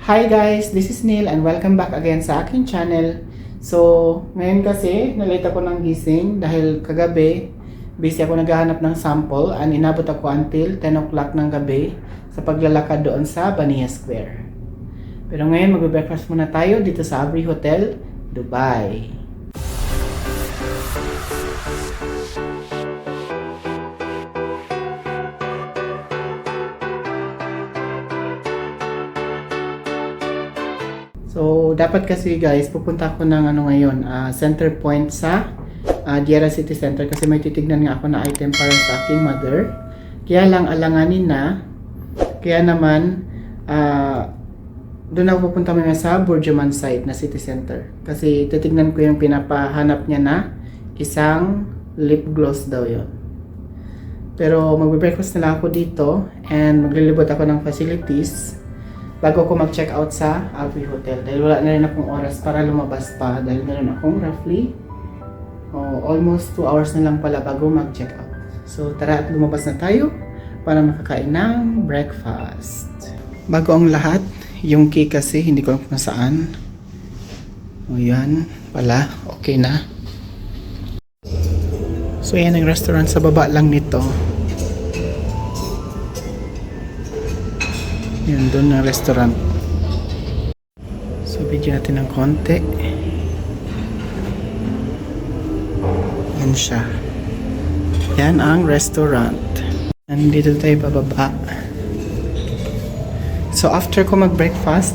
Hi guys, this is Neil and welcome back again sa aking channel. So, ngayon kasi nalate ako ng gising dahil kagabi busy ako naghahanap ng sample and inabot ako until 10 o'clock ng gabi sa paglalakad doon sa Bania Square. Pero ngayon magbe-breakfast muna tayo dito sa Abri Hotel, Dubai. So, dapat kasi guys, pupunta ako ng center point sa Diara City Center kasi may titignan nga ako na item para sa aking mother. Kaya lang alanganin na. Kaya naman, doon ako pupunta muna sa Burjuman site na City Center. Kasi titignan ko yung pinapahanap niya na isang lip gloss daw yon. Pero magbe-breakfast na lang ako dito and maglilibot ako ng facilities bago ako mag-check out sa Abri Hotel dahil wala na rin akong oras para lumabas pa dahil meron akong roughly almost 2 hours na lang pala bago mag-check out. So tara at lumabas na tayo para makakain ng breakfast. Bago ang lahat, yung key kasi hindi ko alam kung nasaan. O yan pala, okay na. So yan ang restaurant sa baba lang nito. Yan, doon na restaurant. So, video natin ng konti. Yan siya. Yan ang restaurant. Nandito tayo bababa. So, after ko mag-breakfast,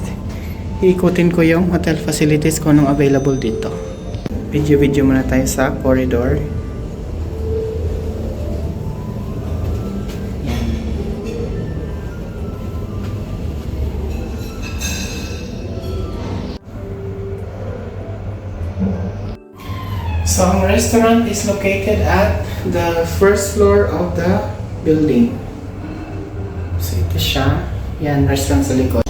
iikutin ko yung hotel facilities ko nung available dito. Video muna tayo sa corridor. So, ang restaurant is located at the first floor of the building. So, ito siya. Yan, restaurant sa likod.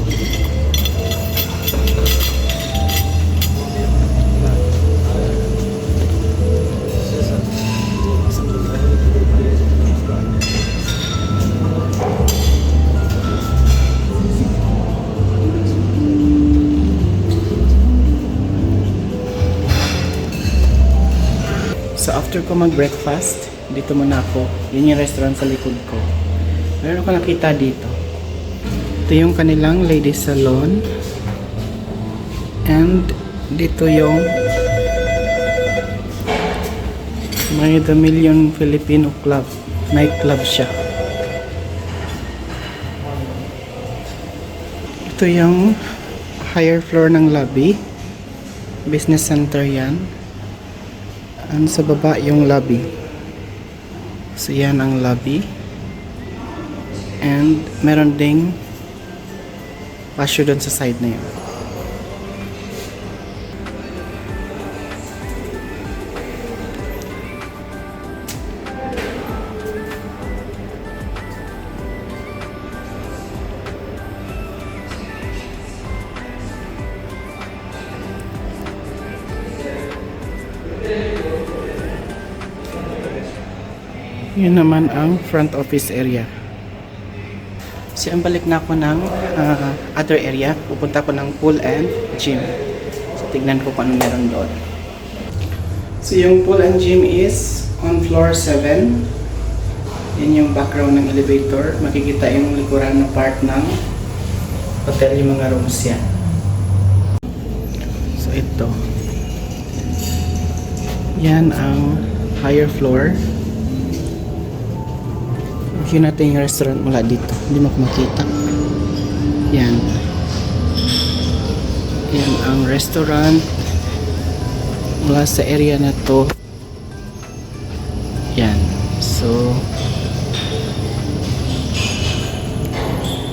So after ko mag-breakfast, dito muna ako. Yun yung restaurant sa likod ko. Meron ako nakita dito. Ito yung kanilang ladies salon. And dito yung may The Million Filipino Club. Night club siya. Ito yung higher floor ng lobby. Business center yan. And sa baba yung lobby. So yan ang lobby. And meron ding patio doon sa side na yun. Yun naman ang front office area. So, ang balik na ako ng other area. Pupunta ako ng pool and gym. So, tignan ko kung ano meron doon. So, yung pool and gym is on floor 7. Yan yung background ng elevator. Makikita yung likuran ng part ng hotel, yung mga rooms yan. So, ito. Yan ang higher floor. Yun natin yung restaurant mula dito. Hindi mo makita. Yan. Yan ang restaurant mula sa area na to. Yan. So,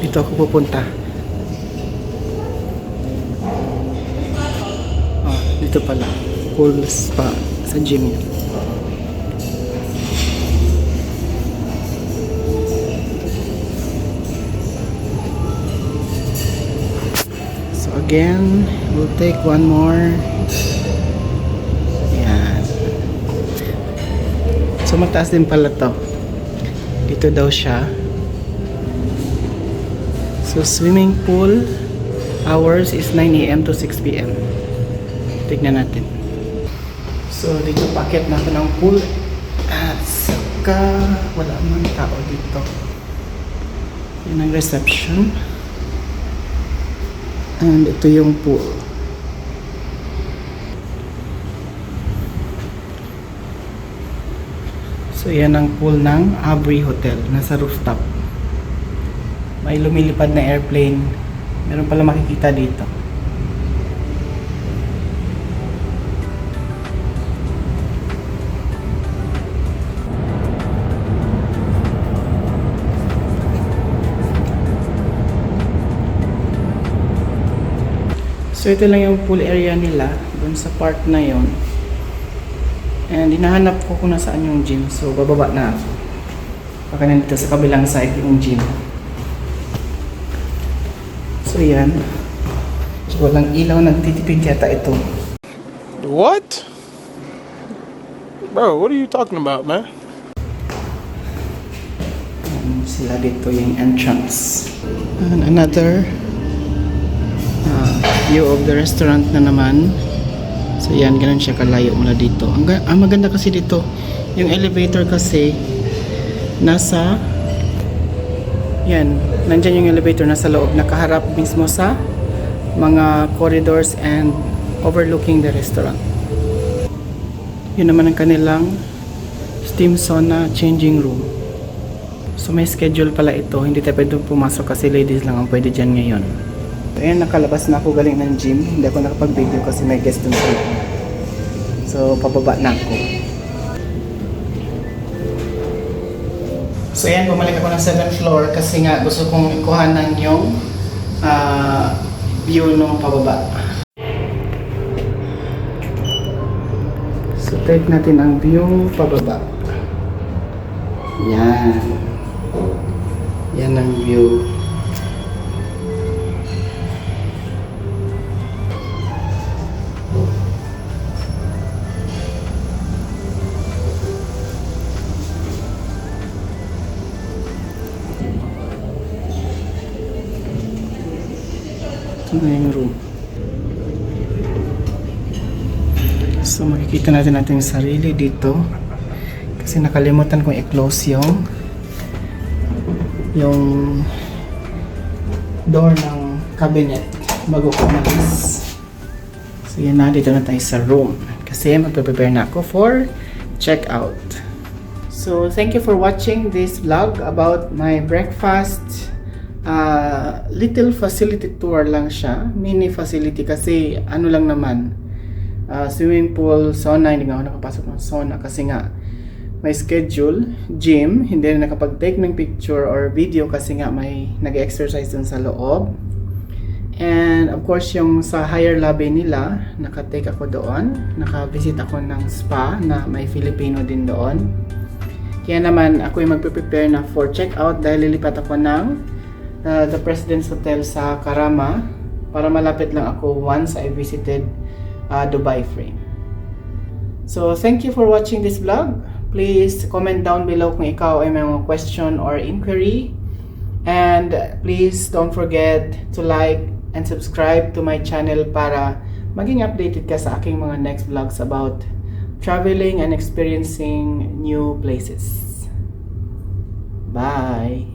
dito ako pupunta. Dito pala. Pool spa sa gym yan. Again, we'll take one more. Yan. So mataas din pala to. Dito daw siya. So swimming pool Hours is 9 a.m. to 6 p.m. Tignan natin. So, dito packet na ako ng pool. At saka, wala man tao dito. Yan ang reception. And ito yung pool. So, yan ang pool ng Abri Hotel. Nasa rooftop. May lumilipad na airplane. Meron pala makikita dito. So ito lang yung pool area nila dun sa part na yon. And hinahanap ko kung nasaan yung gym. So bababa na ako. Baka nandito sa kabilang side yung gym. So yan. So walang ilaw, nagtitipid yata ito. What? Bro, what are you talking about, man? Sila dito yung entrance. And another view of the restaurant na naman. So yan, ganun siya kalayo mula dito. Ang maganda kasi dito, yung elevator kasi nasa yan, nandyan yung elevator nasa loob, nakaharap mismo sa mga corridors and overlooking the restaurant. Yun naman ang kanilang steam sauna changing room. So may schedule pala ito, hindi tayo pwede pumasok kasi ladies lang ang pwede dyan ngayon. Ayan, nakalabas na ako galing ng gym. Hindi ako nakapag-video kasi may guest dun sa loob. So, pababa na ako. So, ayan, bumalik ako ng 7th floor kasi nga gusto kong ikuhanan yung view nung pababa. So, take natin ang view pababa. Yan. Yan ang view. Ito na yung room. So makikita natin yung sarili dito kasi nakalimutan kong i-close yung door ng cabinet bago ko umalis. So yan na, dito na tayo sa room kasi magpe-prepare na ako for check out. So thank you for watching this vlog about my breakfast. Little facility tour lang siya, mini facility kasi ano lang naman, swimming pool, sauna, hindi nga ako nakapasok ng sauna kasi nga may schedule, gym, hindi na nakapag-take ng picture or video kasi nga may nag-exercise dun sa loob. And of course yung sa higher lobby nila, naka-take ako doon, naka-visit ako ng spa na may Filipino din doon. Kaya naman ako yung magpe-prepare na for check out dahil lilipat ako ng the President's Hotel sa Karama para malapit lang ako once I visited Dubai Frame. So thank you for watching this vlog. Please comment down below kung ikaw ay may mga question or inquiry, and please don't forget to like and subscribe to my channel para maging updated ka sa aking mga next vlogs about traveling and experiencing new places. Bye!